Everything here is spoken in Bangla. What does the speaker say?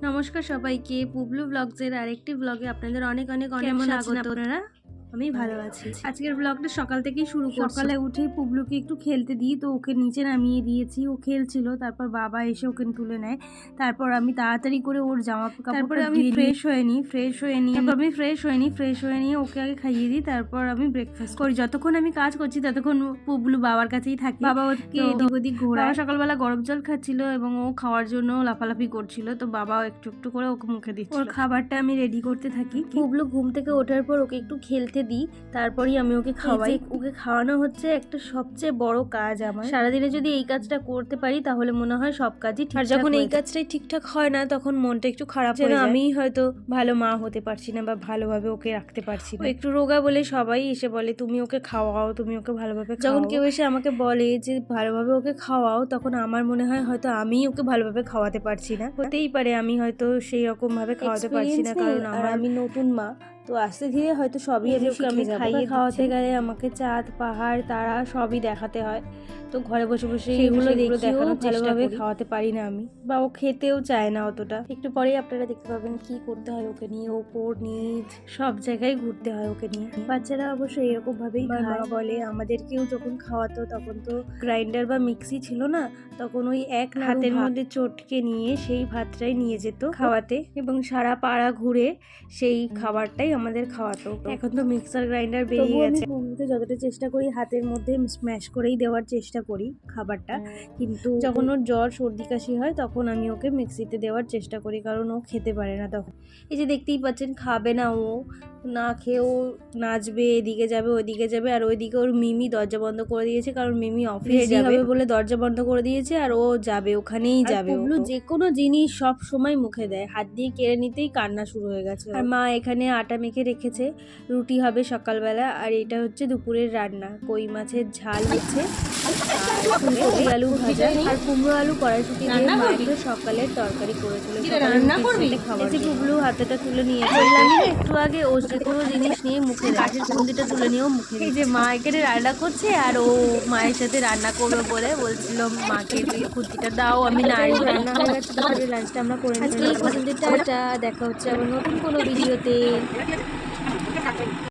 নমস্কার সবাইকে, পুবলু ব্লগসের আরেকটি ব্লগে আপনাদের অনেক অনেক অনেক স্বাগত। আপনারা? আমি ভালো আছি। আজকের ব্লগটা সকাল থেকেই শুরু করছি। সকালে উঠেই পুবলুকে একটু খেলতে দিই, তো ওকে নিচে নামিয়ে দিয়েছি। ও খেলছিল, তারপর বাবা এসে ওকে তুলে নেয়। তারপর আমি তাড়াতাড়ি করে ওর জামা কাপড়, তারপরে আমি ফ্রেশ হয়ে নিয়ে ওকে আগে খাইয়ে দিই। তারপর আমি ব্রেকফাস্ট করি। যতক্ষণ আমি কাজ করছি ততক্ষণ পুবলু বাবার কাছেই থাকি। বাবা ওকে এদিক ওদিক ঘোরায়। সকালবেলা গরম জল খাচ্ছিল এবং ও খাওয়ার জন্য লাফালাফি করছিল, তো বাবাও একটু একটু করে ওকে মুখে দিচ্ছিল। ওর খাবারটা আমি রেডি করতে থাকি। পুবলু ঘুম থেকে ওঠার পর ওকে একটু খেলতে দিই, তারপরই আমি ওকে খাওয়াই। ওকে খাওয়ানো হচ্ছে একটা সবচেয়ে বড় কাজ আমার। সারাদিনে যদি এই কাজটা করতে পারি তাহলে মনে হয় সব কাজই ঠিক। আর যখন এই কাজটাই ঠিকঠাক হয় না তখন মনটা একটু খারাপ হয়ে যায়। আমি হয়তো ভালো মা হতে পারছি না বা ভালোভাবে ওকে রাখতে পারছি না। একটু রোগা বলে সবাই এসে বলে তুমি ওকে খাওয়াও, তুমি ওকে ভালোভাবে খাওয়াও। যখন কেউ এসে আমাকে বলে যে ভালোভাবে ওকে খাওয়াও, তখন আমার মনে হয় হয়তো আমি ওকে ভালোভাবে খাওয়াতে পারছি না। হতেই পারে আমি হয়তো সেই রকম ভাবে খাওয়াতে পারছি না, কারণ আমি নতুন মা, তো আস্তে ধীরে হয়তো সবই আমি খাইয়ে খাওয়াতে গেলে আমাকে চাঁদ পাহাড় তারা সবই দেখাতে হয়। তো ঘরে বসে বসে সেগুলো দেখানোর চেষ্টা করি। খাওয়াতে পারি না আমি, বা ও খেতেও চায় না অতটা। একটু পরেই আপনারা দেখতে পাবেন কি করতে হয় ওকে নিয়ে। ওপর নিচ সব জায়গায় ঘুরতে হয় ওকে নিয়ে। বাচ্চারা অবশ্যই এরকম ভাবেই মা বলে। আমাদেরকেও যখন খাওয়াতো তখন তো গ্রাইন্ডার বা মিক্সি ছিল না, তখন ওই এক হাতের মধ্যে চটকে নিয়ে সেই ভাতটাই নিয়ে যেত খাওয়াতে এবং সারা পাড়া ঘুরে সেই খাবারটাই আমাদের খাওয়াতো। এখন তো মিক্সার গ্রাইন্ডার বেরিয়ে গেছে। পুবলুকে যতটা চেষ্টা করি হাতের মধ্যে স্ম্যাশ করেই দেওয়ার চেষ্টা করি খাবারটা, কিন্তু যখন ওর জ্বর সর্দি কাশি হয় তখন আমি ওকে মিক্সিতে দেওয়ার চেষ্টা করি, কারণ ও খেতে পারে না তখন। এই যে দেখতেই পাচ্ছেন খাবে না, ও না খেয়েও নাচবে, এদিকে যাবে ওইদিকে যাবে। আর ওইদিকে ওর মিমি দরজা বন্ধ করে দিয়েছে, কারণ মিমি অফিস যাবে বলে দরজা বন্ধ করে দিয়েছে, আর ও যাবে ওখানেই যাবে। পুবলু যে কোনো জিনিস সব সময় মুখে দেয়, হাত দিয়ে কেড়ে নিতেই কান্না শুরু হয়ে গেছে। আর মা এখানে আটা মেখে রেখেছে, রুটি হবে সকালবেলা। আর এটা হচ্ছে দুপুরের রান্না, কই মাছের ঝাল হচ্ছে, ফুলকপি আলু ভাজা আর কুমড়ো আলু কড়াইশুঁটি দিয়ে মা একটা সকালের তরকারি করেছিল। পুবলু হাতেটা তুলে নিয়ে বললাম একটু আগে ও যে কোনো জিনিস নিয়ে মুখে কাঠের খুন্তিটা তুলে নিয়েও মুখে। এই যে মা এখানে রান্না করছে আর ও মায়ের সাথে রান্না করবে বলে বলছিল মাকে খুন্তিটা দাও, আমি নাড়ি। রান্না হয়ে গেছে, দুপুরের লাঞ্চটা আমরা করে নিচ্ছি। টাটা, দেখা হচ্ছে আবার নতুন কোনো ভিডিওতে।